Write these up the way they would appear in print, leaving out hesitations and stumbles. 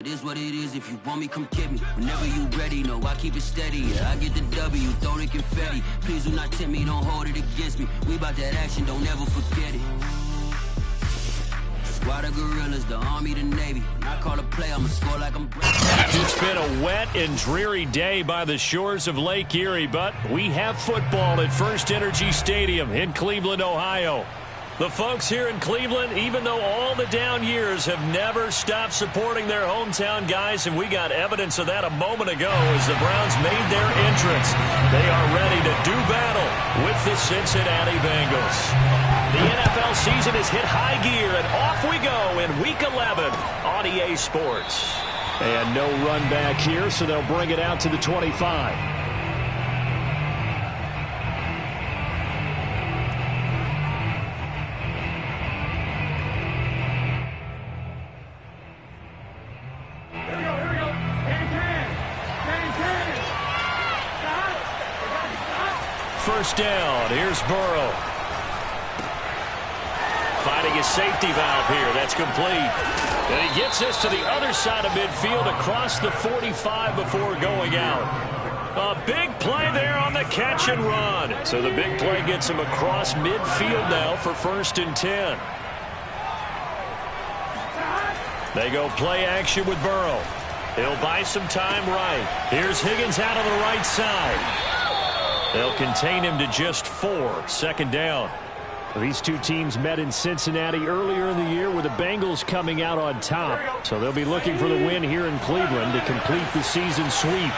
It is what it is. If you want me, come get me. Whenever you ready, no, I keep it steady. Yeah, I get the W, throw the confetti. Please do not tempt me, don't hold it against me. We about that action, don't ever forget it. Squad of gorillas, the Army, the Navy. When I call a play, I'ma score like I'm Brady. It's been a wet and dreary day by the shores of Lake Erie, but we have football at First Energy Stadium in Cleveland, Ohio. The folks here in Cleveland, even though all the down years, have never stopped supporting their hometown guys, and we got evidence of that a moment ago as the Browns made their entrance. They are ready to do battle with the Cincinnati Bengals. The NFL season has hit high gear, and off we go in Week 11 on EA Sports. And no run back here, so they'll bring it out to the 25. First down. Here's Burrow. Finding his safety valve here. That's complete. And he gets us to the other side of midfield across the 45 before going out. A big play there on the catch and run. So the big play gets him across midfield now for 1st and 10. They go play action with Burrow. He'll buy some time right. Here's Higgins out on the right side. They'll contain him to just 4. 2nd down. These two teams met in Cincinnati earlier in the year with the Bengals coming out on top. So they'll be looking for the win here in Cleveland to complete the season sweep.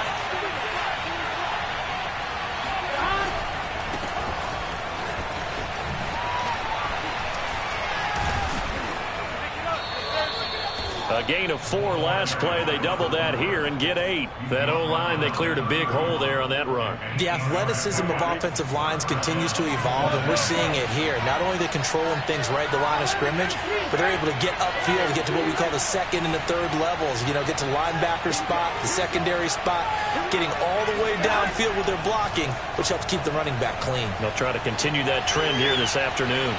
A gain of 4 last play. They double that here and get 8. That O-line, they cleared a big hole there on that run. The athleticism of offensive lines continues to evolve, and we're seeing it here. Not only are they controlling things right at the line of scrimmage, but they're able to get upfield to get to what we call the 2nd and the 3rd levels. You know, get to the linebacker spot, the secondary spot, getting all the way downfield with their blocking, which helps keep the running back clean. They'll try to continue that trend here this afternoon.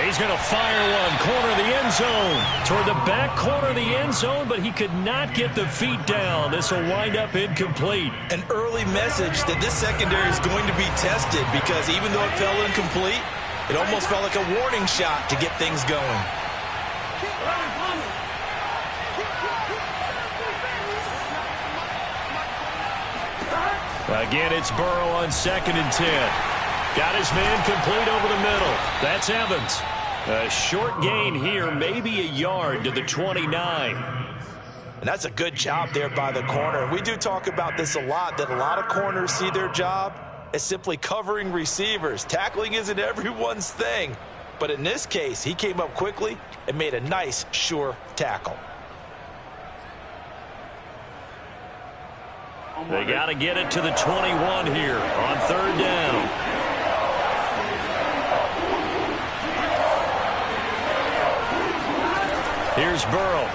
He's going to fire one, corner of the end zone. Toward the back corner of the end zone, but he could not get the feet down. This will wind up incomplete. An early message that this secondary is going to be tested, because even though it fell incomplete, it almost felt like a warning shot to get things going. Again, it's Burrow on 2nd and 10. Got his man complete over the middle. That's Evans. A short gain here, maybe a yard to the 29. And that's a good job there by the corner. We do talk about this a lot, that a lot of corners see their job as simply covering receivers. Tackling isn't everyone's thing. But in this case, he came up quickly and made a nice, sure tackle. They got to get it to the 21 here on 3rd down. Here's Burrow.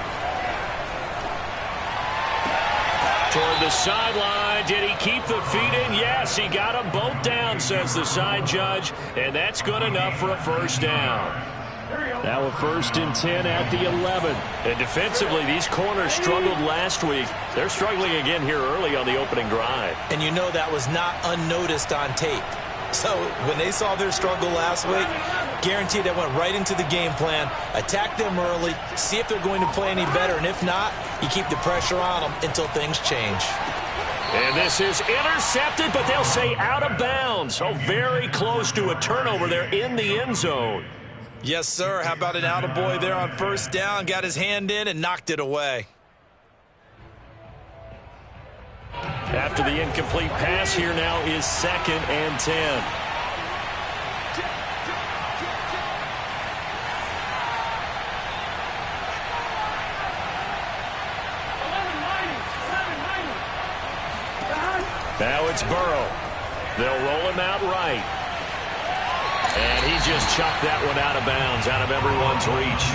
Toward the sideline. Did he keep the feet in? Yes, he got them both down, says the side judge. And that's good enough for a 1st down. Now a 1st and 10 at the 11. And defensively, these corners struggled last week. They're struggling again here early on the opening drive. And you know that was not unnoticed on tape. So when they saw their struggle last week, guaranteed that went right into the game plan. Attack them early, see if they're going to play any better, and if not, you keep the pressure on them until things change. And this is intercepted, but they'll say out of bounds. So very close to a turnover there in the end zone. Yes, sir. How about an attaboy there on 1st down? Got his hand in and knocked it away. After the incomplete pass, here now is 2nd and 10. Now it's Burrow. They'll roll him out right. And he just chucked that one out of bounds, out of everyone's reach.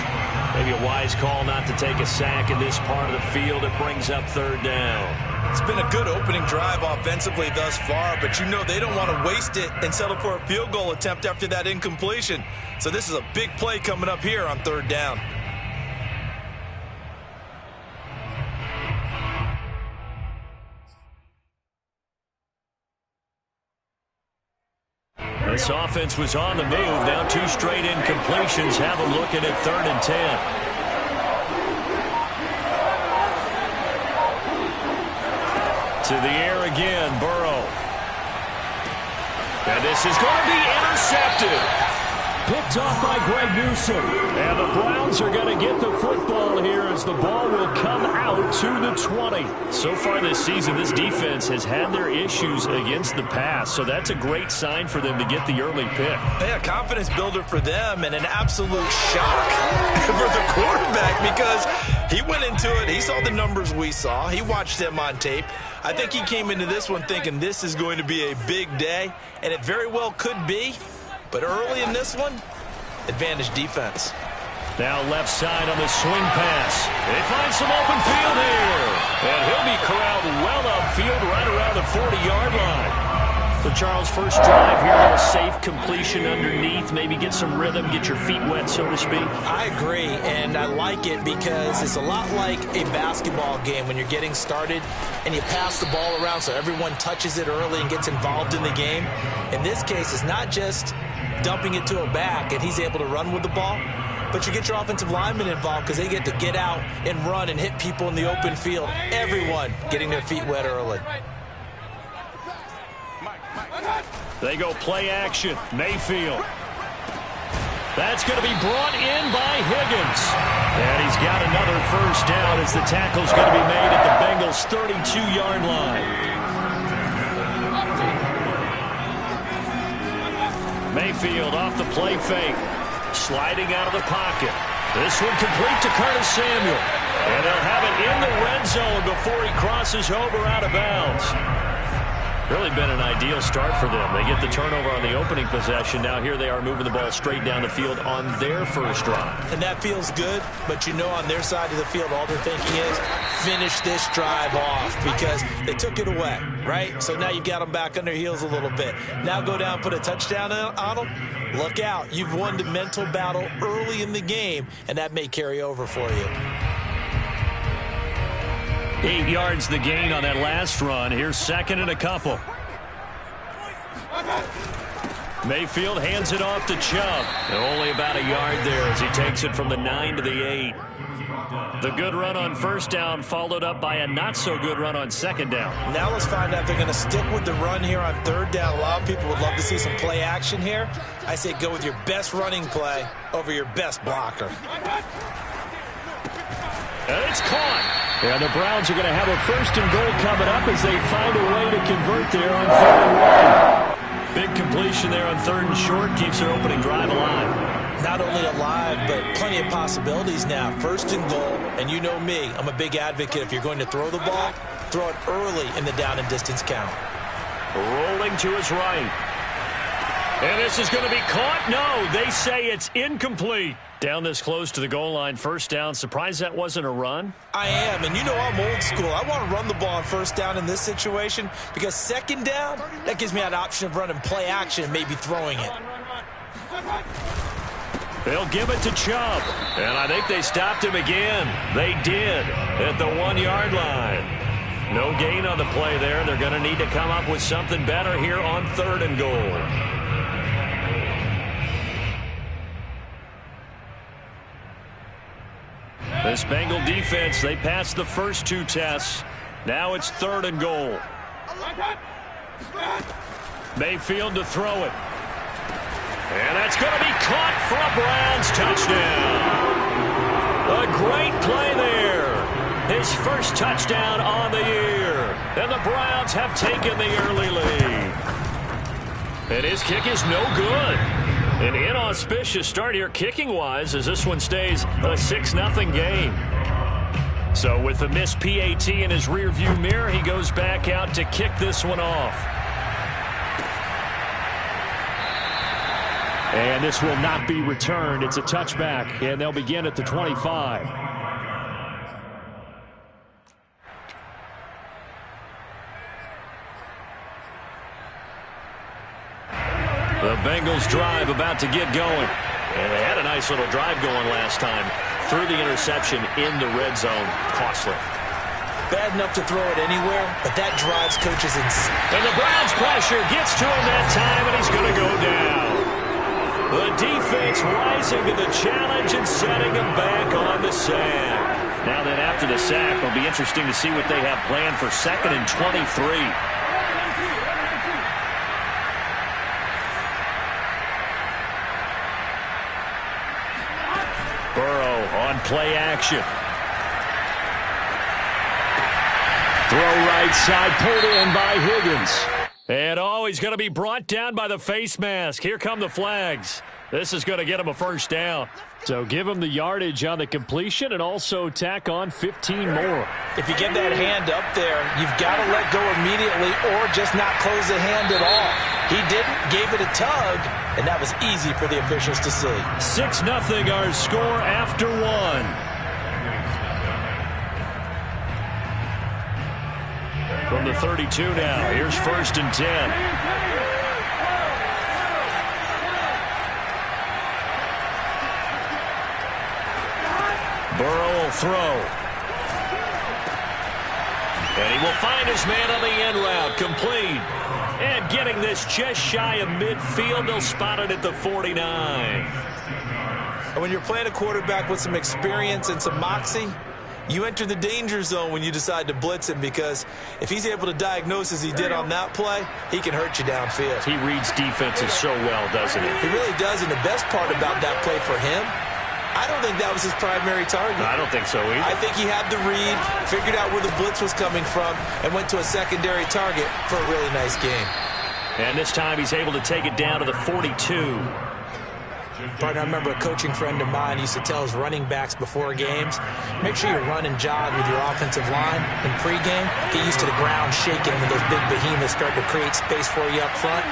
Maybe a wise call not to take a sack in this part of the field. It brings up 3rd down. It's been a good opening drive offensively thus far, but you know they don't want to waste it and settle for a field goal attempt after that incompletion. So this is a big play coming up here on 3rd down. This offense was on the move. Now 2 straight incompletions have them looking at 3rd and 10. To the air again, Burrow. And this is going to be intercepted. Picked off by Greg Newsom. And the Browns are going to get the football here as the ball will come out to the 20. So far this season, this defense has had their issues against the pass, so that's a great sign for them to get the early pick. Yeah, confidence builder for them and an absolute shock for the quarterback because he went into it. He saw the numbers we saw. He watched them on tape. I think he came into this one thinking this is going to be a big day, and it very well could be. But early in this one, advantage defense. Now left side on the swing pass. They find some open field here. And he'll be corralled well upfield right around the 40-yard line. So, Charles, first drive here, a little safe completion underneath. Maybe get some rhythm, get your feet wet, so to speak. I agree, and I like it because it's a lot like a basketball game when you're getting started and you pass the ball around so everyone touches it early and gets involved in the game. In this case, it's not just dumping it to a back and he's able to run with the ball, but you get your offensive linemen involved because they get to get out and run and hit people in the open field. Everyone getting their feet wet early. They go play action. Mayfield. That's going to be brought in by Higgins. And he's got another first down as the tackle's going to be made at the Bengals' 32-yard line. Mayfield off the play fake. Sliding out of the pocket. This one complete to Curtis Samuel. And they'll have it in the red zone before he crosses over out of bounds. Really been an ideal start for them. They get the turnover on the opening possession. Now here they are moving the ball straight down the field on their first drive. And that feels good, but you know on their side of the field all they're thinking is finish this drive off because they took it away, right? So now you've got them back on their heels a little bit. Now go down, put a touchdown on them. Look out. You've won the mental battle early in the game, and that may carry over for you. 8 yards the gain on that last run. Here's second and a couple. Mayfield hands it off to Chubb. Only about a yard there as he takes it from the 9 to the 8. The good run on first down followed up by a not-so-good run on second down. Now let's find out if they're going to stick with the run here on third down. A lot of people would love to see some play action here. I say go with your best running play over your best blocker. And it's caught. And the Browns are going to have a first and goal coming up as they find a way to convert there on 3rd and 1. Big completion there on 3rd and short. Keeps their opening drive alive. Not only alive, but plenty of possibilities now. First and goal, and you know me, I'm a big advocate. If you're going to throw the ball, throw it early in the down and distance count. Rolling to his right. And this is going to be caught. No, they say it's incomplete. Down this close to the goal line, first down. Surprised that wasn't a run? I am, and you know I'm old school. I want to run the ball on first down in this situation because second down, that gives me an option of running play action and maybe throwing it. They'll give it to Chubb. And I think they stopped him again. They did at the 1-yard line. No gain on the play there. They're going to need to come up with something better here on 3rd and goal. This Bengal defense, they passed the first 2 tests. Now it's 3rd and goal. Mayfield to throw it. And that's going to be caught for a Browns touchdown. A great play there. His first touchdown on the year. And the Browns have taken the early lead. And his kick is no good. An inauspicious start here kicking-wise as this one stays a 6-0 game. So with the missed PAT in his rearview mirror, he goes back out to kick this one off. And this will not be returned. It's a touchback, and they'll begin at the 25. The Bengals drive about to get going. And they had a nice little drive going last time. Threw the interception in the red zone. Costly. bad enough to throw it anywhere, but that drives coaches insane. And the Browns' pressure gets to him that time, and he's going to go down. The defense rising to the challenge and setting him back on the sack. Now then, after the sack, it'll be interesting to see what they have planned for 2nd and 23. Burrow on play action. Throw right side, pulled in by Higgins. And he's going to be brought down by the face mask. Here come the flags. This is going to get him a first down. So give him the yardage on the completion and also tack on 15 more. If you get that hand up there, you've got to let go immediately or just not close the hand at all. He didn't, gave it a tug, and that was easy for the officials to see. 6-0 our score after one. From the 32 now, here's 1st and 10. Burrow will throw. And he will find his man on the end route, complete. And getting this just shy of midfield, they'll spot it at the 49. And when you're playing a quarterback with some experience and some moxie, you enter the danger zone when you decide to blitz him, because if he's able to diagnose as he did on that play, he can hurt you downfield. He reads defenses so well, doesn't he? He really does, and the best part about that play for him, I don't think that was his primary target. I don't think so either. I think he had the read, figured out where the blitz was coming from, and went to a secondary target for a really nice game. And this time he's able to take it down to the 42. Partner, I remember a coaching friend of mine used to tell his running backs before games, make sure you run and jog with your offensive line in pregame. Get used to the ground shaking when those big behemoths start to create space for you up front.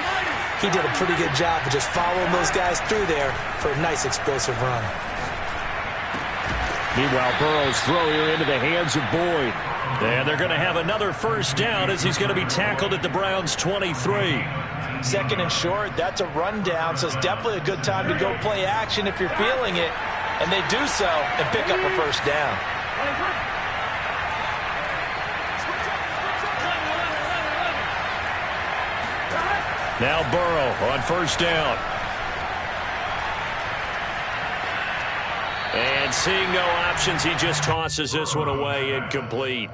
He did a pretty good job of just following those guys through there for a nice explosive run. Meanwhile, Burrow's throw here into the hands of Boyd. And they're going to have another first down as he's going to be tackled at the Browns' 23. 2nd and short, that's a rundown, so it's definitely a good time to go play action if you're feeling it. And they do so and pick up a first down. Now Burrow on first down. And seeing no options, he just tosses this one away, incomplete.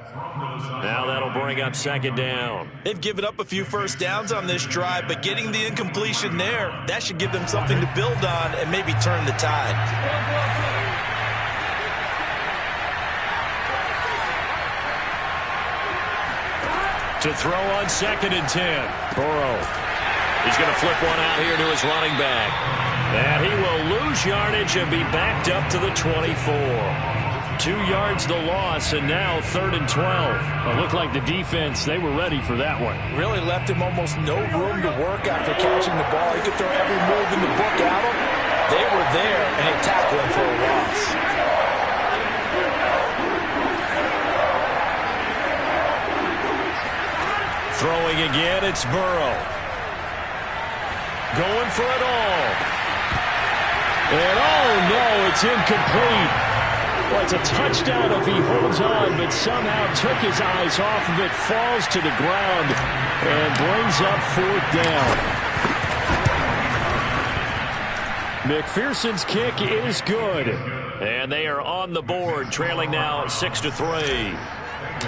Now that'll bring up 2nd down. They've given up a few first downs on this drive, but getting the incompletion there, that should give them something to build on and maybe turn the tide. To throw on 2nd and 10. Burrow. He's going to flip one out here to his running back. And he will lose yardage and be backed up to the 24. 2 yards the loss, and now 3rd and 12. It looked like the defense, they were ready for that one. Really left him almost no room to work after catching the ball. He could throw every move in the book at him. They were there, and they tackled him for a loss. Throwing again, it's Burrow. Going for it all. And oh no, it's incomplete. Well, it's a touchdown if he holds on, but somehow took his eyes off of it, falls to the ground, and brings up 4th down. McPherson's kick is good. And they are on the board, trailing now 6-3.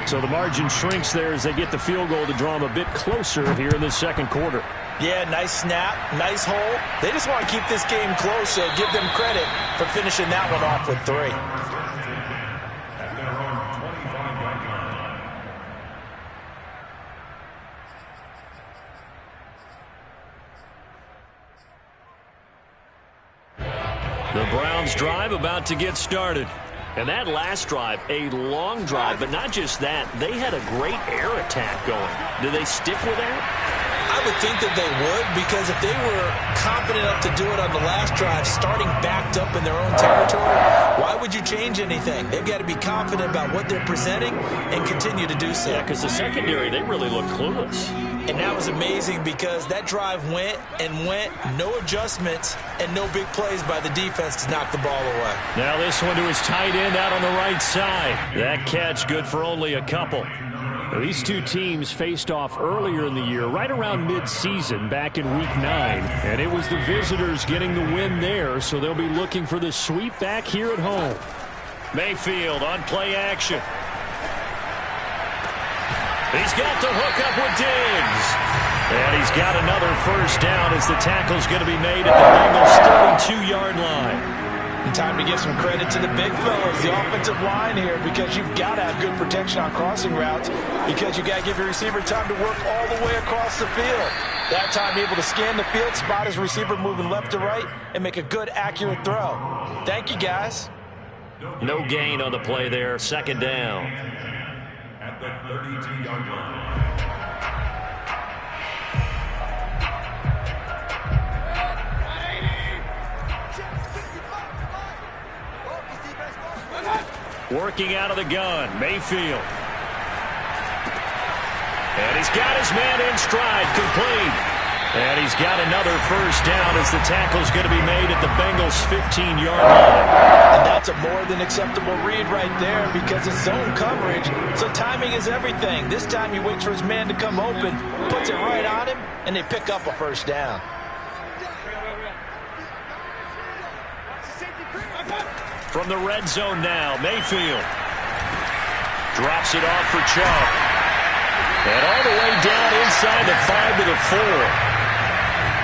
So the margin shrinks there as they get the field goal to draw them a bit closer here in the 2nd quarter. Yeah, nice snap, nice hold. They just want to keep this game close, so give them credit for finishing that one off with 3. The Browns drive about to get started. And that last drive, a long drive, but not just that. They had a great air attack going. Do they stick with that? I would think that they would, because if they were confident enough to do it on the last drive, starting backed up in their own territory, why would you change anything? They've got to be confident about what they're presenting and continue to do so. Yeah, because the secondary, they really look clueless. And that was amazing because that drive went and went, no adjustments, and no big plays by the defense to knock the ball away. Now this one to his tight end out on the right side. That catch good for only a couple. Now, these two teams faced off earlier in the year, right around mid-season, back in Week 9. And it was the visitors getting the win there, so they'll be looking for the sweep back here at home. Mayfield on play action. He's got the hook up with Diggs. And he's got another first down as the tackle's going to be made at the Bengals' 32-yard line. And time to give some credit to the big fellas, the offensive line here, because you've got to have good protection on crossing routes, because you've got to give your receiver time to work all the way across the field. That time, be able to scan the field, spot his receiver moving left to right, and make a good, accurate throw. Thank you, guys. No gain on the play there. Second down. At the 32-yard line. Working out of the gun, Mayfield. And he's got his man in stride, complete. And he's got another first down as the tackle's going to be made at the Bengals' 15-yard line. And that's a more than acceptable read right there because it's zone coverage, so timing is everything. This time he waits for his man to come open, puts it right on him, and they pick up a first down. From the red zone now, Mayfield drops it off for Chubb. And all the way down inside the 5 to the 4.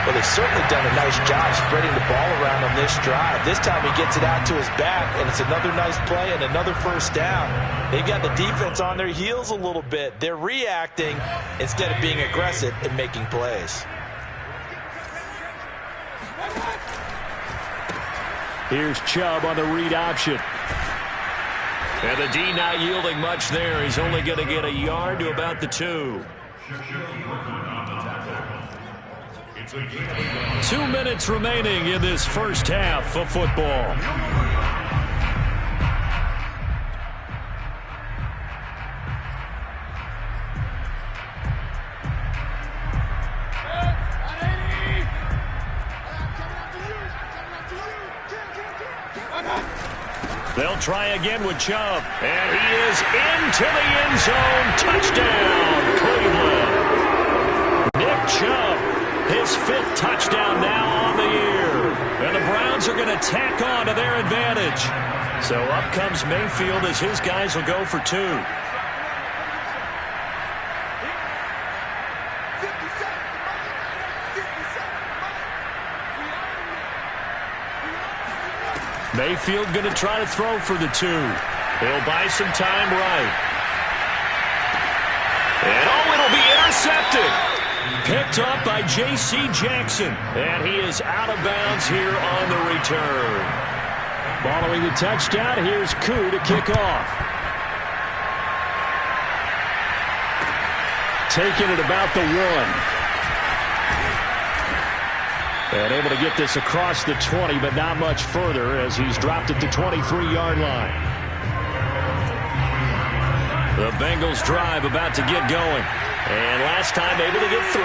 Well, they've certainly done a nice job spreading the ball around on this drive. This time he gets it out to his back, and it's another nice play and another first down. They've got the defense on their heels a little bit. They're reacting instead of being aggressive and making plays. Here's Chubb on the read option. And the D not yielding much there. He's only going to get a yard to about the 2. 2 minutes remaining in this first half of football. They'll try again with Chubb. And he is into the end zone. Touchdown, Cleveland. Nick Chubb, his 5th touchdown now on the year. And the Browns are going to tack on to their advantage. So up comes Mayfield as his guys will go for 2. Mayfield going to try to throw for the 2. He'll buy some time right. And it'll be intercepted. Picked up by J.C. Jackson. And he is out of bounds here on the return. Following the touchdown, here's Koo to kick off. Taking it about the 1. And able to get this across the 20, but not much further as he's dropped it to 23-yard line. The Bengals drive about to get going. And last time able to get 3.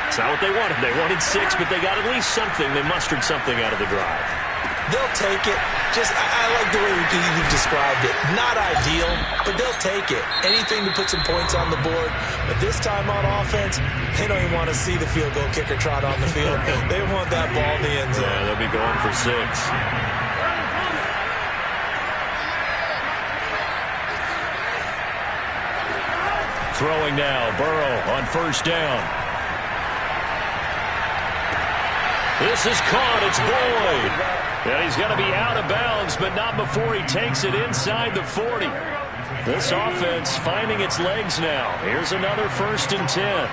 It's not what they wanted. They wanted 6, but they got at least something. They mustered something out of the drive. They'll take it. I like the way you've described it. Not ideal, but they'll take it. Anything to put some points on the board. But this time on offense, they don't even want to see the field goal kicker trot on the field. They want that ball in the end zone. Yeah, they'll be going for 6. Throwing now, Burrow on first down. This is caught. It's Boyd. And he's going to be out of bounds, but not before he takes it inside the 40. This offense finding its legs now. Here's another 1st and 10.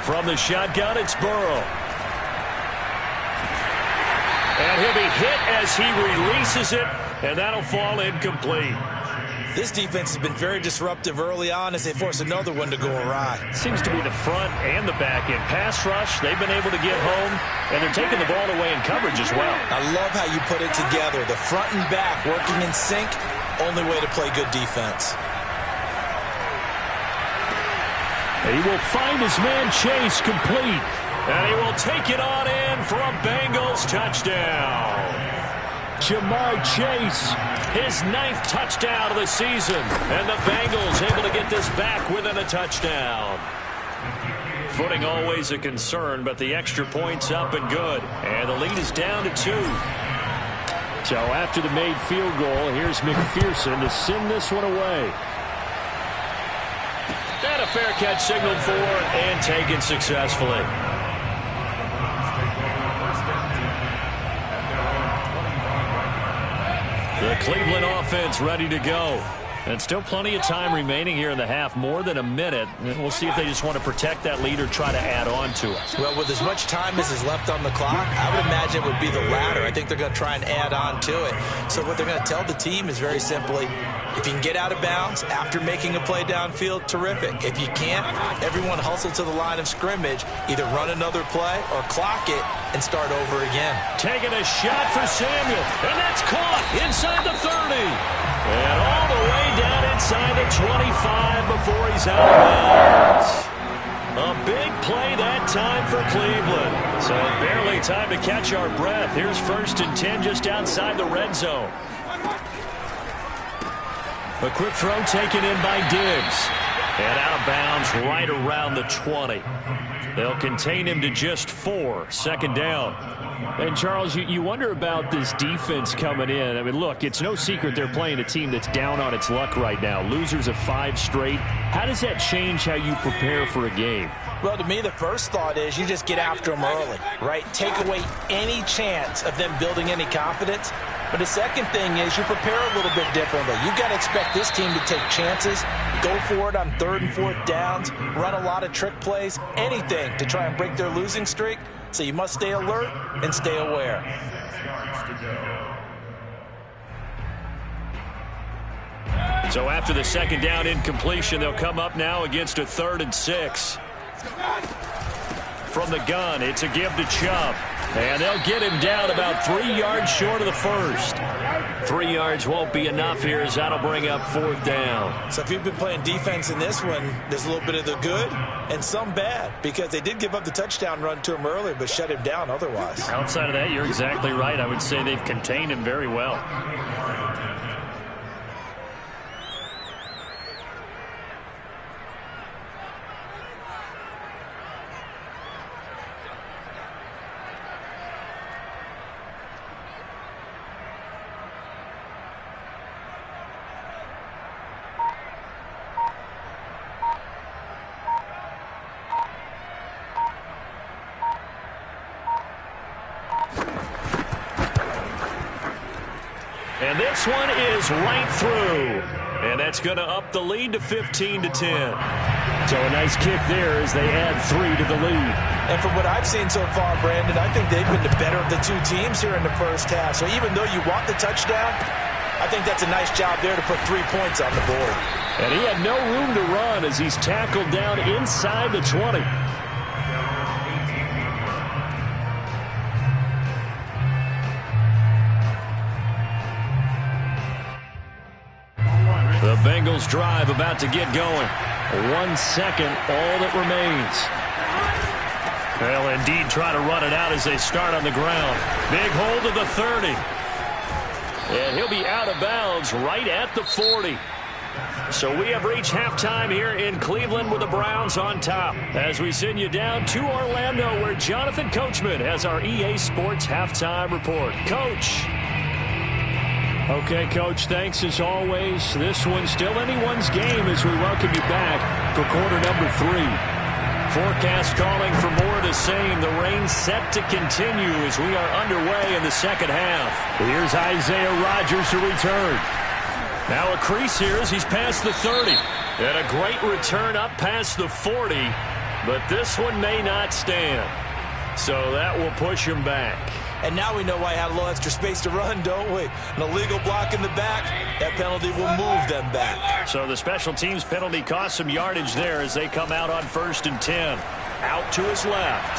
From the shotgun, it's Burrow. And he'll be hit as he releases it, and that'll fall incomplete. This defense has been very disruptive early on as they force another one to go awry. Seems to be the front and the back end. Pass rush, they've been able to get home, and they're taking the ball away in coverage as well. I love how you put it together. The front and back working in sync, only way to play good defense. He will find his man Chase complete, and he will take it on in for a Bengals touchdown. Jamar Chase, his 9th touchdown of the season, and the Bengals able to get this back within a touchdown. Footing always a concern, but the extra point's up and good, and the lead is down to 2. So after the made field goal, here's McPherson to send this one away. And a fair catch signaled for and taken successfully. The Cleveland offense ready to go. And still plenty of time remaining here in the half, more than a minute. And we'll see if they just want to protect that lead or try to add on to it. Well, with as much time as is left on the clock, I would imagine it would be the latter. I think they're going to try and add on to it. So what they're going to tell the team is very simply, if you can get out of bounds after making a play downfield, terrific. If you can't, everyone hustle to the line of scrimmage, either run another play or clock it and start over again. Taking a shot for Samuel, and that's caught inside the 30. And all the way down inside the 25 before he's out of bounds. A big play that time for Cleveland. So barely time to catch our breath. Here's 1st and 10 just outside the red zone. A quick throw taken in by Diggs. And out of bounds right around the 20. They'll contain him to just 4. 2nd down. And, Charles, you wonder about this defense coming in. I mean, look, it's no secret they're playing a team that's down on its luck right now. Losers of 5 straight. How does that change how you prepare for a game? Well, to me, the first thought is you just get after them early, right? Take away any chance of them building any confidence. But the second thing is you prepare a little bit differently. You've got to expect this team to take chances, go for it on 3rd and 4th downs, run a lot of trick plays, anything to try and break their losing streak. So you must stay alert and stay aware. So after the 2nd down incompletion, they'll come up now against a 3rd and 6. From the gun, it's a give to Chubb. And they'll get him down about 3 yards short of the 1st. 3 yards won't be enough here as that'll bring up 4th down. So if you've been playing defense in this one, there's a little bit of the good and some bad, because they did give up the touchdown run to him earlier but shut him down otherwise. Outside of that, you're exactly right. I would say they've contained him very well. And this one is right through. And that's going to up the lead to 15-10. So a nice kick there as they add 3 to the lead. And from what I've seen so far, Brandon, I think they've been the better of the 2 teams here in the first half. So even though you want the touchdown, I think that's a nice job there to put 3 points on the board. And he had no room to run as he's tackled down inside the 20. The Bengals drive about to get going. 1 second, all that remains. They'll indeed try to run it out as they start on the ground. Big hold of the 30. And he'll be out of bounds right at the 40. So we have reached halftime here in Cleveland with the Browns on top. As we send you down to Orlando, where Jonathan Coachman has our EA Sports halftime report. Coach. Okay, Coach, thanks as always. This one's still anyone's game as we welcome you back for quarter number 3. Forecast calling for more of the same. The rain set to continue as we are underway in the second half. Here's Isaiah Rodgers to return. Now a crease here as he's past the 30. And a great return up past the 40. But this one may not stand. So that will push him back. And now we know why he had a little extra space to run, don't we? An illegal block in the back, that penalty will move them back. So the special teams penalty cost some yardage there as they come out on 1st and 10. Out to his left.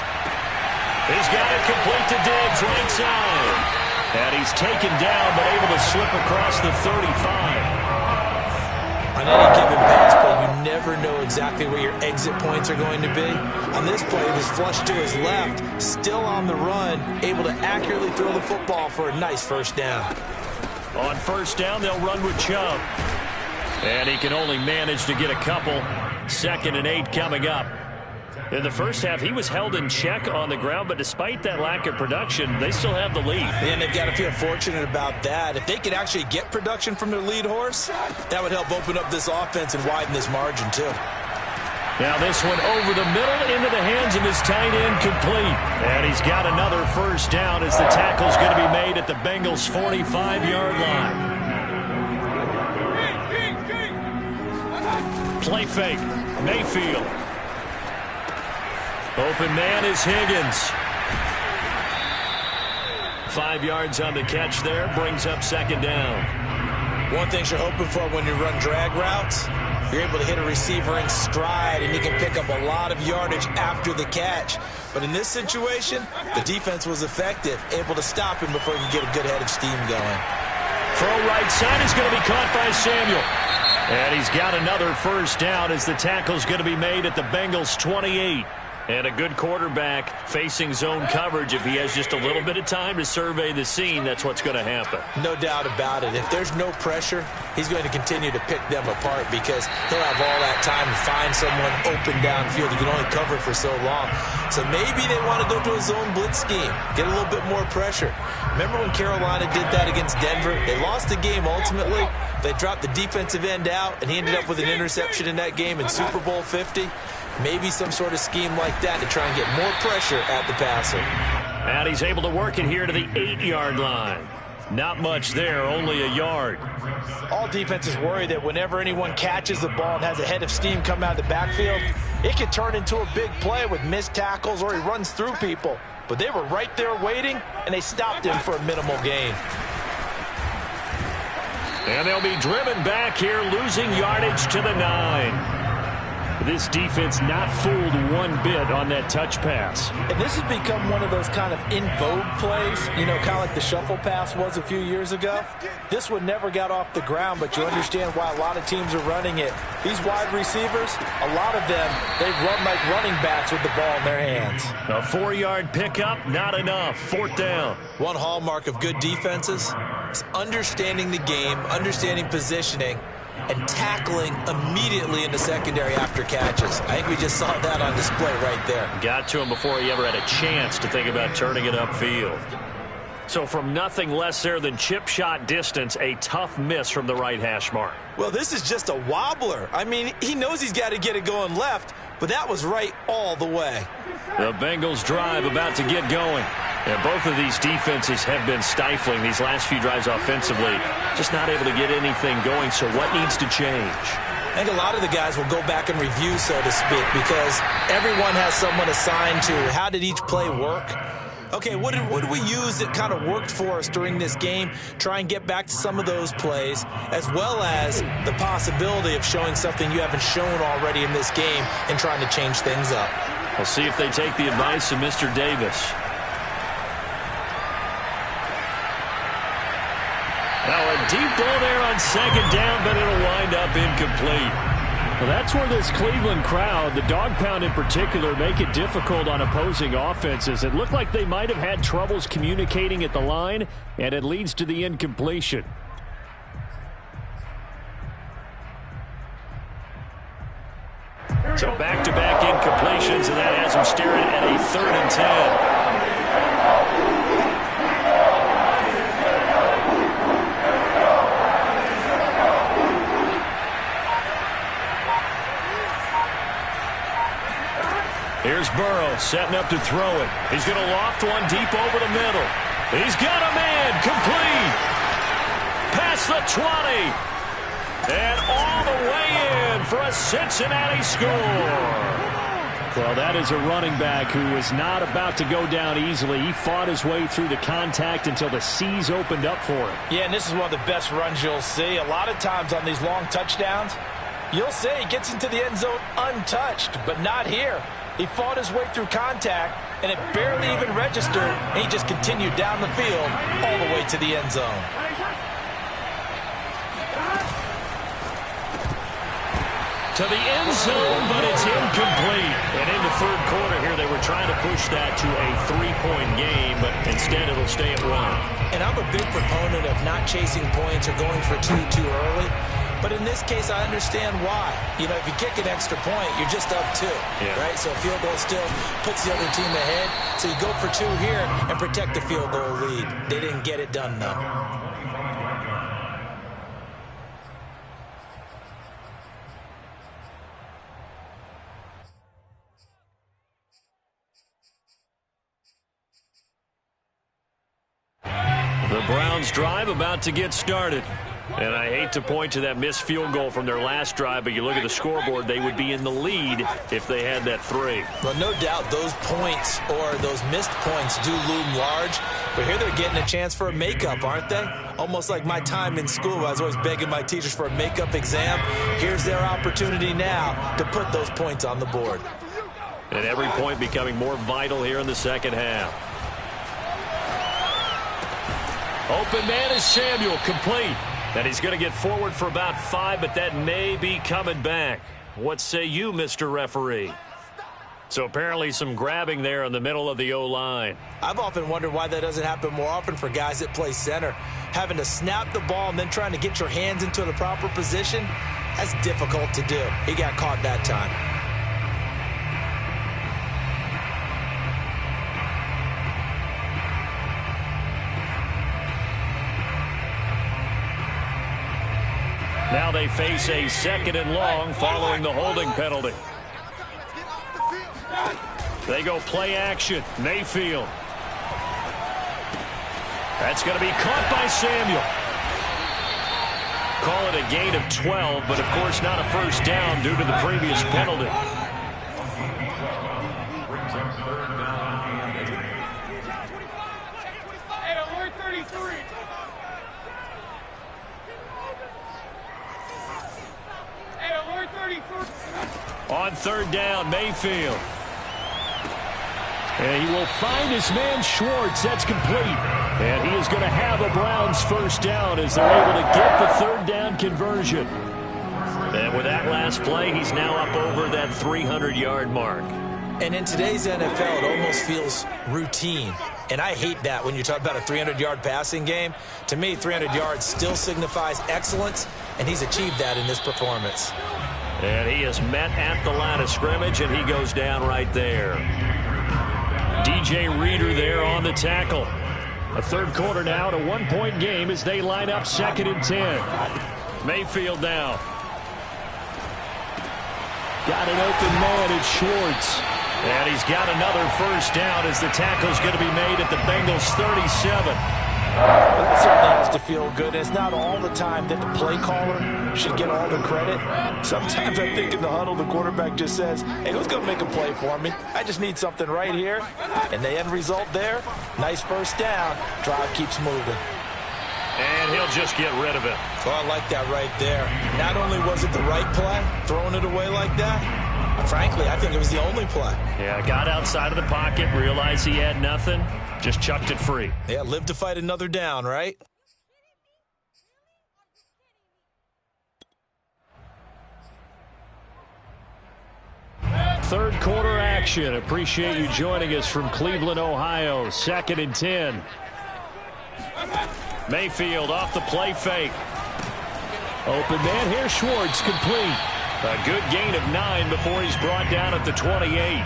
He's got it complete to Diggs, right side. And he's taken down, but able to slip across the 35. On any given pass play, you never know exactly where your exit points are going to be. On this play, it was flushed to his left, still on the run, able to accurately throw the football for a nice first down. On 1st down, they'll run with Chubb. And he can only manage to get a couple. 2nd and 8 coming up. In the first half, he was held in check on the ground, but despite that lack of production, they still have the lead. And they've got to feel fortunate about that. If they could actually get production from their lead horse, that would help open up this offense and widen this margin, too. Now this one over the middle into the hands of his tight end, complete. And he's got another first down as the tackle's going to be made at the Bengals' 45-yard line. Play fake. Mayfield. Open man is Higgins. 5 yards on the catch there. Brings up 2nd down. One thing you're hoping for when you run drag routes, you're able to hit a receiver in stride, and you can pick up a lot of yardage after the catch. But in this situation, the defense was effective, able to stop him before he could get a good head of steam going. Throw right side is going to be caught by Samuel. And he's got another first down as the tackle's going to be made at the Bengals' 28. And a good quarterback facing zone coverage. If he has just a little bit of time to survey the scene, that's what's going to happen. No doubt about it. If there's no pressure, he's going to continue to pick them apart because he'll have all that time to find someone open downfield. He can only cover for so long. So maybe they want to go to a zone blitz scheme, get a little bit more pressure. Remember when Carolina did that against Denver? They lost the game ultimately. They dropped the defensive end out, and he ended up with an interception in that game in Super Bowl 50. Maybe some sort of scheme like that to try and get more pressure at the passer. And he's able to work it here to the 8-yard line. Not much there, only a yard. All defenses worry that whenever anyone catches the ball and has a head of steam come out of the backfield, it can turn into a big play with missed tackles or he runs through people. But they were right there waiting, and they stopped him for a minimal gain. And they'll be driven back here, losing yardage to the 9. This defense not fooled one bit on that touch pass. And this has become one of those kind of in vogue plays, you know, kind of like the shuffle pass was a few years ago. This one never got off the ground, but you understand why a lot of teams are running it. These wide receivers, a lot of them, they run like running backs with the ball in their hands. A 4-yard pickup, not enough. 4th down. One hallmark of good defenses is understanding the game, understanding positioning, and tackling immediately in the secondary after catches. I think we just saw that on display right there. Got to him before he ever had a chance to think about turning it upfield. So from nothing less there than chip shot distance, a tough miss from the right hash mark. Well, this is just a wobbler. I mean, he knows he's got to get it going left, but that was right all the way. The Bengals drive about to get going. And both of these defenses have been stifling these last few drives offensively. Just not able to get anything going, so what needs to change? I think a lot of the guys will go back and review, so to speak, because everyone has someone assigned to how did each play work. Okay, what did we use that kind of worked for us during this game? Try and get back to some of those plays, as well as the possibility of showing something you haven't shown already in this game and trying to change things up. We'll see if they take the advice of Mr. Davis. Now a deep ball there on 2nd down, but it'll wind up incomplete. Well, that's where this Cleveland crowd, the dog pound in particular, make it difficult on opposing offenses. It looked like they might have had troubles communicating at the line, and it leads to the incompletion. So back-to-back incompletions, and that has him staring at a 3rd and 10. Here's Burrow setting up to throw it. He's going to loft one deep over the middle. He's got a man complete. Past the 20. And all the way in for a Cincinnati score. Well, that is a running back who is not about to go down easily. He fought his way through the contact until the seas opened up for him. Yeah, and this is one of the best runs you'll see. A lot of times on these long touchdowns, you'll see he gets into the end zone untouched, but not here. He fought his way through contact, and it barely even registered, and he just continued down the field all the way to the end zone. To the end zone, but it's incomplete. And in the third quarter here, they were trying to push that to a 3-point game, but instead it'll stay at 1. And I'm a big proponent of not chasing points or going for two too early. But in this case, I understand why. You know, if you kick an extra point, you're just up 2, right? So a field goal still puts the other team ahead. So you go for 2 here and protect the field goal lead. They didn't get it done, though. The Browns drive about to get started. And I hate to point to that missed field goal from their last drive, but you look at the scoreboard, they would be in the lead if they had that 3. Well, no doubt those points or those missed points do loom large, but here they're getting a chance for a makeup, aren't they? Almost like my time in school. I was always begging my teachers for a makeup exam. Here's their opportunity now to put those points on the board. And every point becoming more vital here in the second half. Open man is Samuel, complete. And he's going to get forward for about 5, but that may be coming back. What say you, Mr. Referee? So apparently some grabbing there in the middle of the O-line. I've often wondered why that doesn't happen more often for guys that play center. Having to snap the ball and then trying to get your hands into the proper position, that's difficult to do. He got caught that time. Now they face a 2nd and long following the holding penalty. They go play action. Mayfield. That's going to be caught by Samuel. Call it a gain of 12, but of course not a first down due to the previous penalty. On 3rd down, Mayfield. And he will find his man Schwartz. That's complete. And he is going to have a Browns first down as they're able to get the 3rd down conversion. And with that last play, he's now up over that 300-yard mark. And in today's NFL, it almost feels routine. And I hate that when you talk about a 300-yard passing game. To me, 300 yards still signifies excellence, and he's achieved that in this performance. And he is met at the line of scrimmage, and he goes down right there. DJ Reader there on the tackle. A 3rd quarter now, at a 1-point game as they line up 2nd and 10. Mayfield now. Got an open man, it's Schwartz. And he's got another first down as the tackle's going to be made at the Bengals 37. That certainly has to feel good. It's not all the time that the play caller should get all the credit. Sometimes I think in the huddle, the quarterback just says, hey, who's going to make a play for me? I just need something right here. And the end result there, nice first down. Drive keeps moving. And he'll just get rid of it. Oh, I like that right there. Not only was it the right play, throwing it away like that, frankly, I think it was the only play. Yeah, got outside of the pocket, realized he had nothing, just chucked it free. Yeah, live to fight another down, right? Third quarter action. Appreciate you joining us from Cleveland, Ohio. 2nd and 10. Mayfield off the play fake. Open man here, Schwartz, complete. A good gain of 9 before he's brought down at the 28.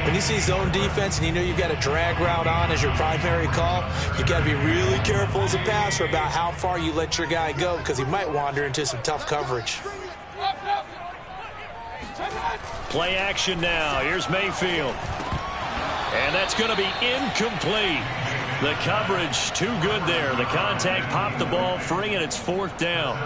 When you see zone defense and you know you've got a drag route on as your primary call, you got to be really careful as a passer about how far you let your guy go because he might wander into some tough coverage. Play action now. Here's Mayfield. And that's going to be incomplete. The coverage too good there. The contact popped the ball free, and it's 4th down.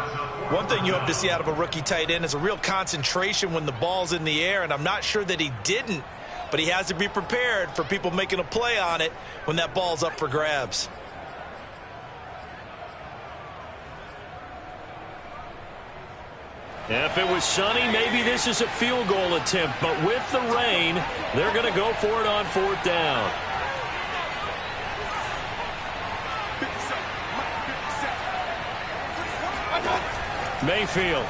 One thing you hope to see out of a rookie tight end is a real concentration when the ball's in the air, and I'm not sure that he didn't, but he has to be prepared for people making a play on it when that ball's up for grabs. If it was sunny, maybe this is a field goal attempt, but with the rain, they're going to go for it on 4th down. Mayfield.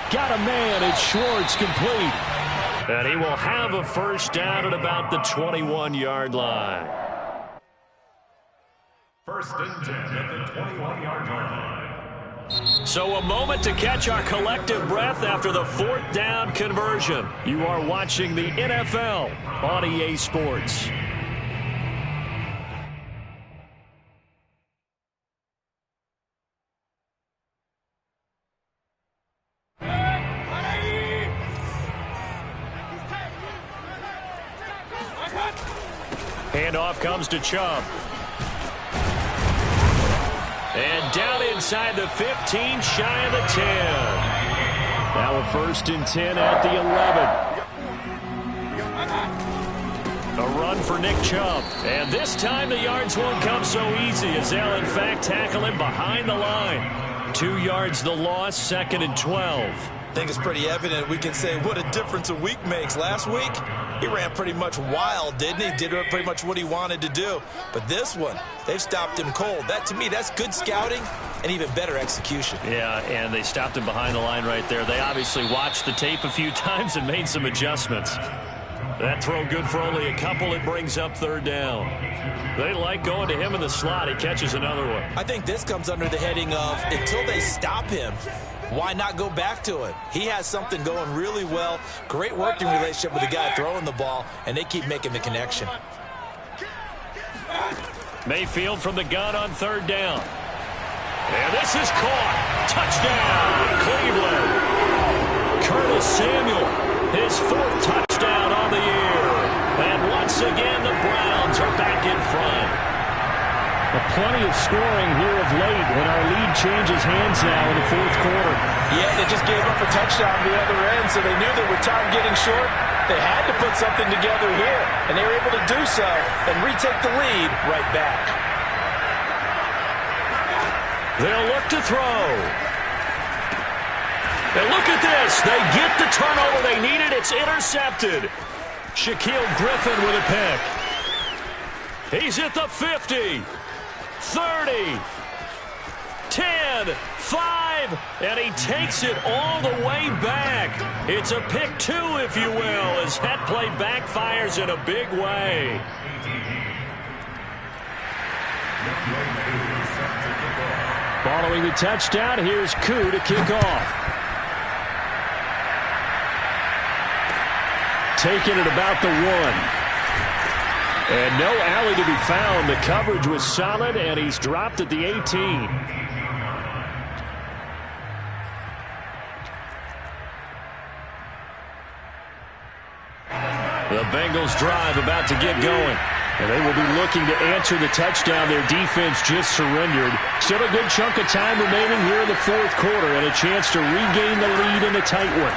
Got a man. It's Schwartz, complete. And he will have a first down at about the 21-yard line. 1st and 10 at the 21-yard line. So a moment to catch our collective breath after the 4th down conversion. You are watching the NFL on EA Sports. Handoff comes to Chubb. And down inside the 15, shy of the 10. Now a 1st and 10 at the 11. A run for Nick Chubb. And this time the yards won't come so easy as they'll in fact tackle him behind the line. 2 yards the loss, 2nd and 12. I think it's pretty evident. We can say what a difference a week makes. Last week, he ran pretty much wild, didn't he? Did pretty much what he wanted to do. But this one, they've stopped him cold. That, to me, that's good scouting and even better execution. Yeah, and they stopped him behind the line right there. They obviously watched the tape a few times and made some adjustments. That throw good for only a couple. It brings up 3rd down. They like going to him in the slot. He catches another one. I think this comes under the heading of until they stop him, why not go back to it? He has something going really well. Great working relationship with the guy throwing the ball, and they keep making the connection. Mayfield from the gun on 3rd down. And this is caught. Touchdown, Cleveland. Curtis Samuel, his 4th touchdown on the year. And once again, the Browns are back in front. Plenty of scoring here of late, and our lead changes hands now in the 4th quarter. Yeah, they just gave up a touchdown on the other end, so they knew that with time getting short, they had to put something together here, and they were able to do so and retake the lead right back. They'll look to throw. And look at this. They get the turnover they needed. It's intercepted. Shaquille Griffin with a pick. He's at the 50. 30, 10, 5, and he takes it all the way back. It's a pick 2, if you will, as that play backfires in a big way. Following the touchdown, here's Koo to kick off. Taking it about the 1. And no alley to be found. The coverage was solid, and he's dropped at the 18. The Bengals drive about to get going. And they will be looking to answer the touchdown their defense just surrendered. Still a good chunk of time remaining here in the 4th quarter and a chance to regain the lead in a tight one.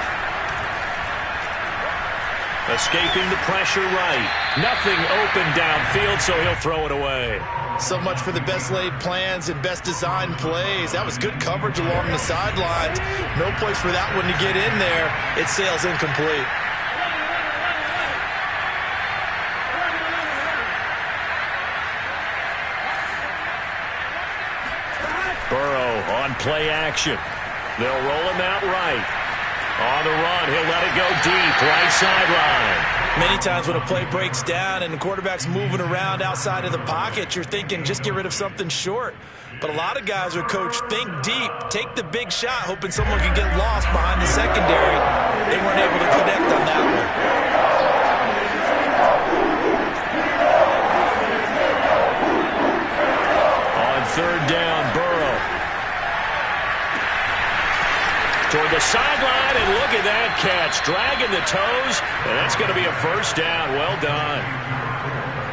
Escaping the pressure right. Nothing open downfield, so he'll throw it away. So much for the best laid plans and best designed plays. That was good coverage along the sidelines. No place for that one to get in there. It sails incomplete. Burrow on play action. They'll roll him out right. On the run, he'll let it go deep, right sideline. Many times when a play breaks down and the quarterback's moving around outside of the pocket, you're thinking just get rid of something short. But a lot of guys are coached, think deep, take the big shot, hoping someone can get lost behind the secondary. They weren't able to connect on that one. On 3rd down, Burrow. Toward the sideline, and look at that catch. Dragging the toes, and that's going to be a first down. Well done.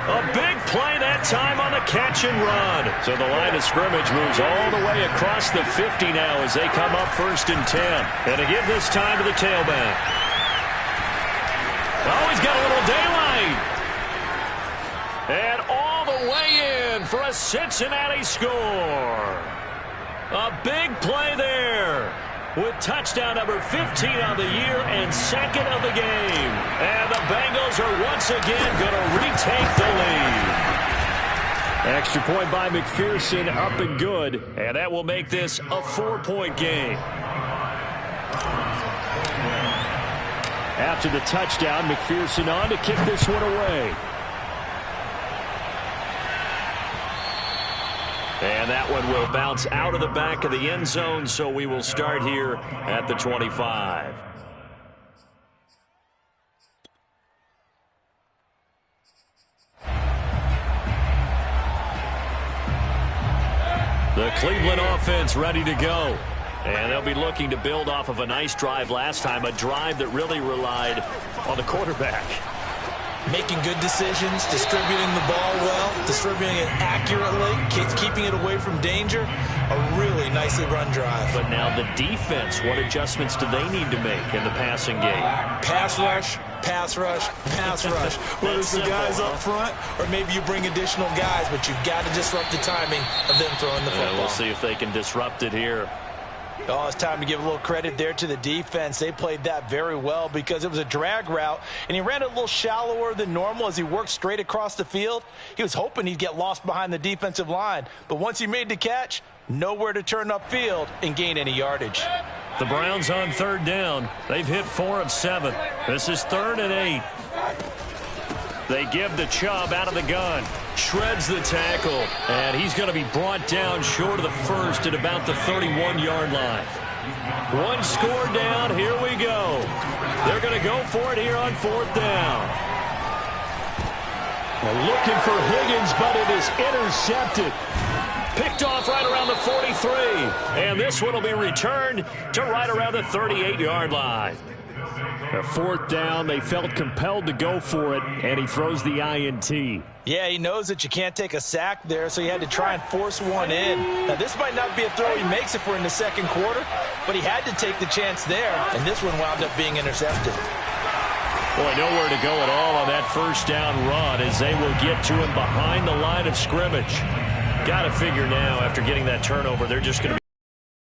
A big play that time on the catch and run. So the line of scrimmage moves all the way across the 50 now as they come up 1st and 10. And to give this time to the tailback. Oh, he's got a little daylight. And all the way in for a Cincinnati score. A big play there with touchdown number 15 on the year and 2nd of the game. And the Bengals are once again going to retake the lead. Extra point by McPherson, up and good. And that will make this a 4-point game. After the touchdown, McPherson on to kick this one away. And that one will bounce out of the back of the end zone, so we will start here at the 25. The Cleveland offense ready to go. And they'll be looking to build off of a nice drive last time, a drive that really relied on the quarterback. Making good decisions, distributing the ball well, distributing it accurately, keeping it away from danger. A really nicely run drive. But now the defense, what adjustments do they need to make in the passing game? Pass rush, pass rush, pass rush. Whether it's the guys up front or maybe you bring additional guys, but you've got to disrupt the timing of them throwing the football. We'll see if they can disrupt it here. Oh, it's time to give a little credit there to the defense. They played that very well because it was a drag route, and he ran it a little shallower than normal as he worked straight across the field. He was hoping he'd get lost behind the defensive line, but once he made the catch, nowhere to turn upfield and gain any yardage. The Browns on 3rd down. They've hit 4 of 7. This is 3rd and 8. They give the Chubb out of the gun. Shreds the tackle. And he's going to be brought down short of the first at about the 31-yard line. One score down. Here we go. They're going to go for it here on 4th down. They're looking for Higgins, but it is intercepted. Picked off right around the 43. And this one will be returned to right around the 38-yard line. A 4th down, they felt compelled to go for it, and he throws the INT. Yeah, he knows that you can't take a sack there, so he had to try and force one in. Now, this might not be a throw he makes if we're in the 2nd quarter, but he had to take the chance there, and this one wound up being intercepted. Boy, nowhere to go at all on that 1st down run as they will get to him behind the line of scrimmage. Got to figure now, after getting that turnover, they're just going to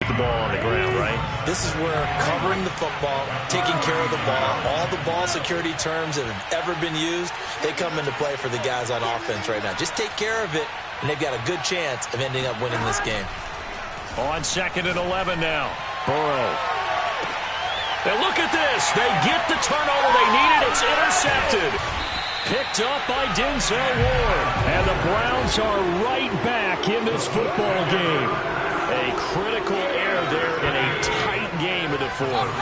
the ball on the ground, right? This is where covering the football, taking care of the ball, all the ball security terms that have ever been used, they come into play for the guys on offense right now. Just take care of it, and they've got a good chance of ending up winning this game. On 2nd and 11 now. Burrow. Now look at this. They get the turnover they needed. It's intercepted. Picked up by Denzel Ward. And the Browns are right back in this football game. A critical error there in a tight game of the 4th.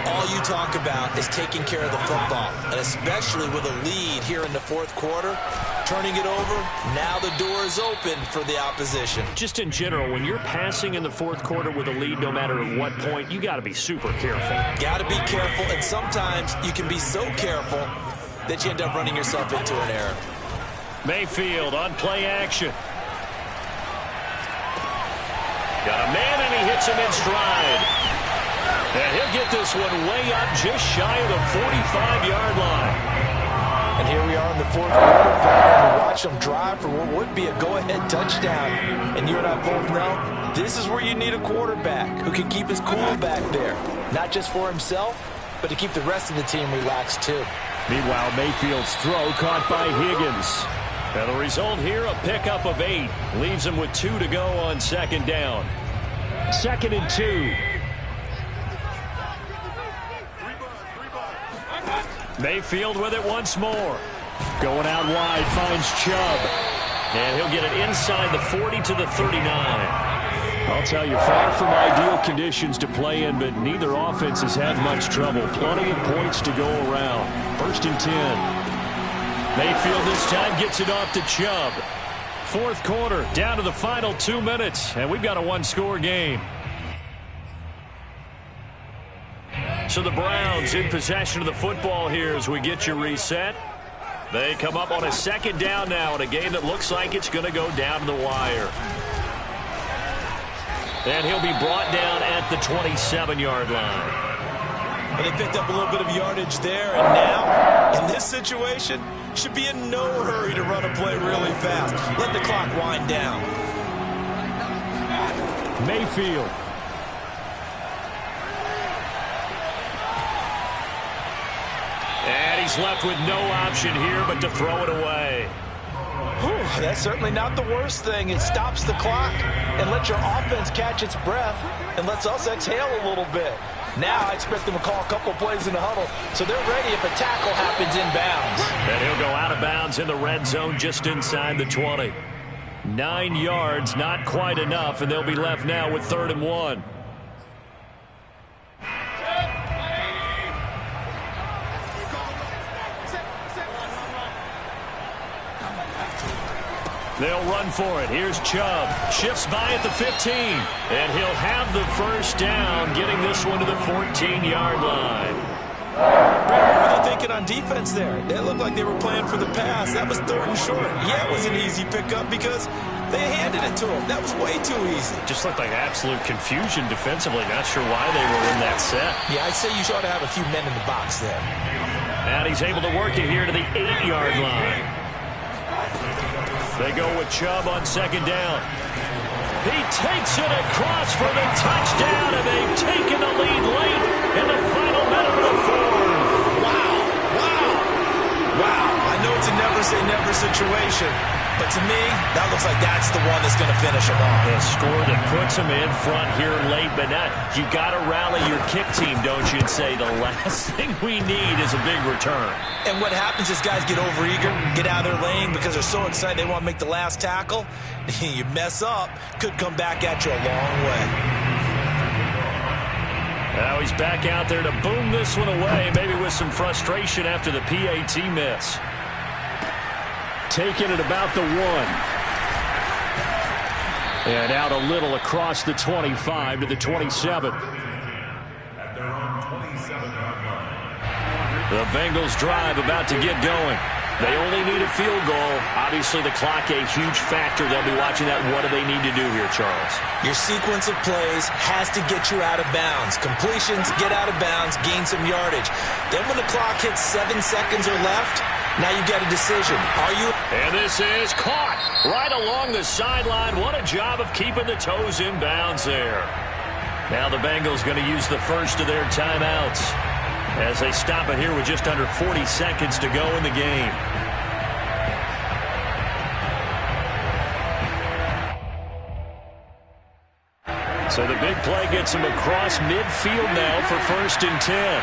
All you talk about is taking care of the football, and especially with a lead here in the 4th quarter, turning it over, now the door is open for the opposition. Just in general, when you're passing in the 4th quarter with a lead, no matter at what point, you got to be super careful. Got to be careful, and sometimes you can be so careful that you end up running yourself into an error. Mayfield on play action. Got a man, and he hits him in stride. And he'll get this one way up just shy of the 45-yard line. And here we are in the 4th quarter. We watch them drive for what would be a go-ahead touchdown. And you and I both know this is where you need a quarterback who can keep his cool back there. Not just for himself, but to keep the rest of the team relaxed too. Meanwhile, Mayfield's throw caught by Higgins. And the result here, a pickup of 8. Leaves him with 2 to go on 2nd down. 2nd and 2. Mayfield with it once more. Going out wide, finds Chubb. And he'll get it inside the 40 to the 39. I'll tell you, far from ideal conditions to play in, but neither offense has had much trouble. Plenty of points to go around. 1st and 10. Mayfield this time gets it off to Chubb. 4th quarter, down to the final 2 minutes, and we've got a 1-score game. So the Browns in possession of the football here as we get you reset. They come up on a second down now in a game that looks like it's going to go down to the wire. And he'll be brought down at the 27-yard line. And they picked up a little bit of yardage there, and now, in this situation, should be in no hurry to run a play really fast. Let the clock wind down. Mayfield. And he's left with no option here but to throw it away. Whew, that's certainly not the worst thing. It stops the clock and lets your offense catch its breath and lets us exhale a little bit. Now I expect them to call a couple plays in the huddle so they're ready if a tackle happens inbounds. And he'll go out of bounds in the red zone just inside the 20. 9 yards, not quite enough, and they'll be left now with 3rd and 1. They'll run for it. Here's Chubb. Shifts by at the 15. And he'll have the first down, getting this one to the 14-yard line. Brad, what were they thinking on defense there? They looked like they were playing for the pass. That was 3rd and short. Yeah, it was an easy pickup because they handed it to him. That was way too easy. Just looked like absolute confusion defensively. Not sure why they were in that set. Yeah, I'd say you ought to have a few men in the box there. And he's able to work it here to the 8-yard line. They go with Chubb on 2nd down. He takes it across for the touchdown, and they've taken the lead late in the final minute of the 4th. Wow. I know it's a never-say-never situation, but to me, that looks like that's the one that's going to finish him off. A score that puts him in front here late, but not. You got to rally your kick team, don't you, and say the last thing we need is a big return. And what happens is guys get overeager, get out of their lane because they're so excited they want to make the last tackle. You mess up, could come back at you a long way. Now he's back out there to boom this one away, maybe with some frustration after the PAT miss. Taking it about the 1. And out a little across the 25 to the 27. At their own 27-yard line. The Bengals drive about to get going. They only need a field goal. Obviously, the clock a huge factor. They'll be watching that. What do they need to do here, Charles? Your sequence of plays has to get you out of bounds. Completions, get out of bounds, gain some yardage. Then when the clock hits 7 seconds or left, now you get a decision. Are you? And this is caught right along the sideline. What a job of keeping the toes in bounds there. Now the Bengals going to use the first of their timeouts as they stop it here with just under 40 seconds to go in the game. So the big play gets him across midfield now for 1st and 10.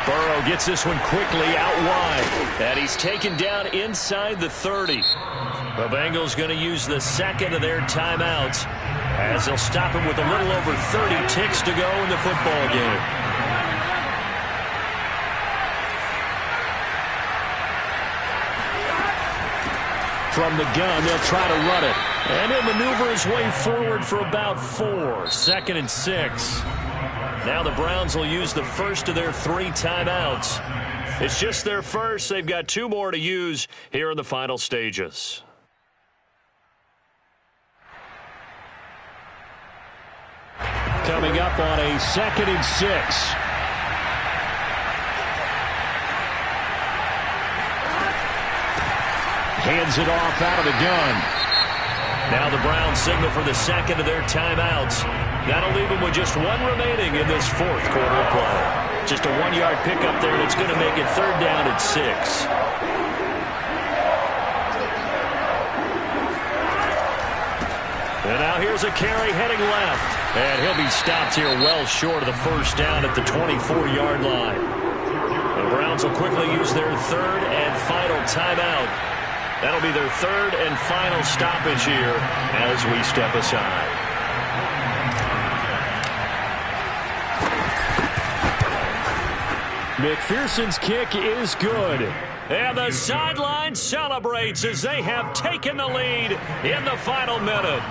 Burrow gets this one quickly out wide. And he's taken down inside the 30. The Bengals going to use the second of their timeouts as they'll stop him with a little over 30 ticks to go in the football game. From the gun, they'll try to run it. And he'll maneuver his way forward for about 4. 2nd and 6. Now the Browns will use the first of their 3 timeouts. It's just their first. They've got 2 more to use here in the final stages. Coming up on a 2nd and 6. Hands it off out of the gun. Now the Browns signal for the second of their timeouts. That'll leave them with just 1 remaining in this 4th quarter play. Just a 1-yard pickup there, and it's going to make it 3rd down at 6. And now here's a carry heading left. And he'll be stopped here well short of the first down at the 24-yard line. The Browns will quickly use their 3rd and final timeout. That'll be their 3rd and final stoppage here as we step aside. McPherson's kick is good. And the sideline celebrates as they have taken the lead in the final minute.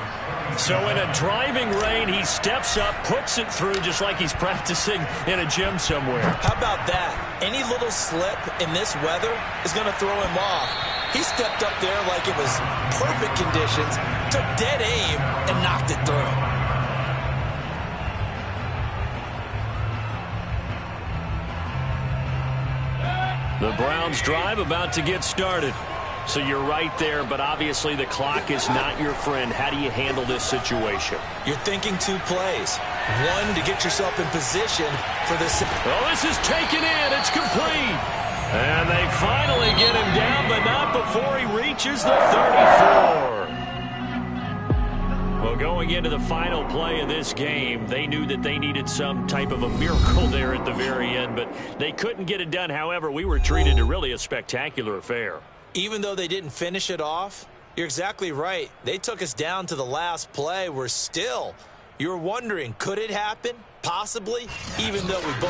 So in a driving rain, he steps up, puts it through just like he's practicing in a gym somewhere. How about that? Any little slip in this weather is going to throw him off. He stepped up there like it was perfect conditions, took dead aim, and knocked it through. The Browns drive about to get started. So you're right there, but obviously the clock is not your friend. How do you handle this situation? You're thinking 2 plays. One, to get yourself in position for this. Oh, this is taken in. It's complete. And they finally get him down, but not before he reaches the 34. Well, going into the final play of this game, they knew that they needed some type of a miracle there at the very end, but they couldn't get it done. However, we were treated to really a spectacular affair. Even though they didn't finish it off, you're exactly right. They took us down to the last play. You're wondering, could it happen? Possibly, even though we both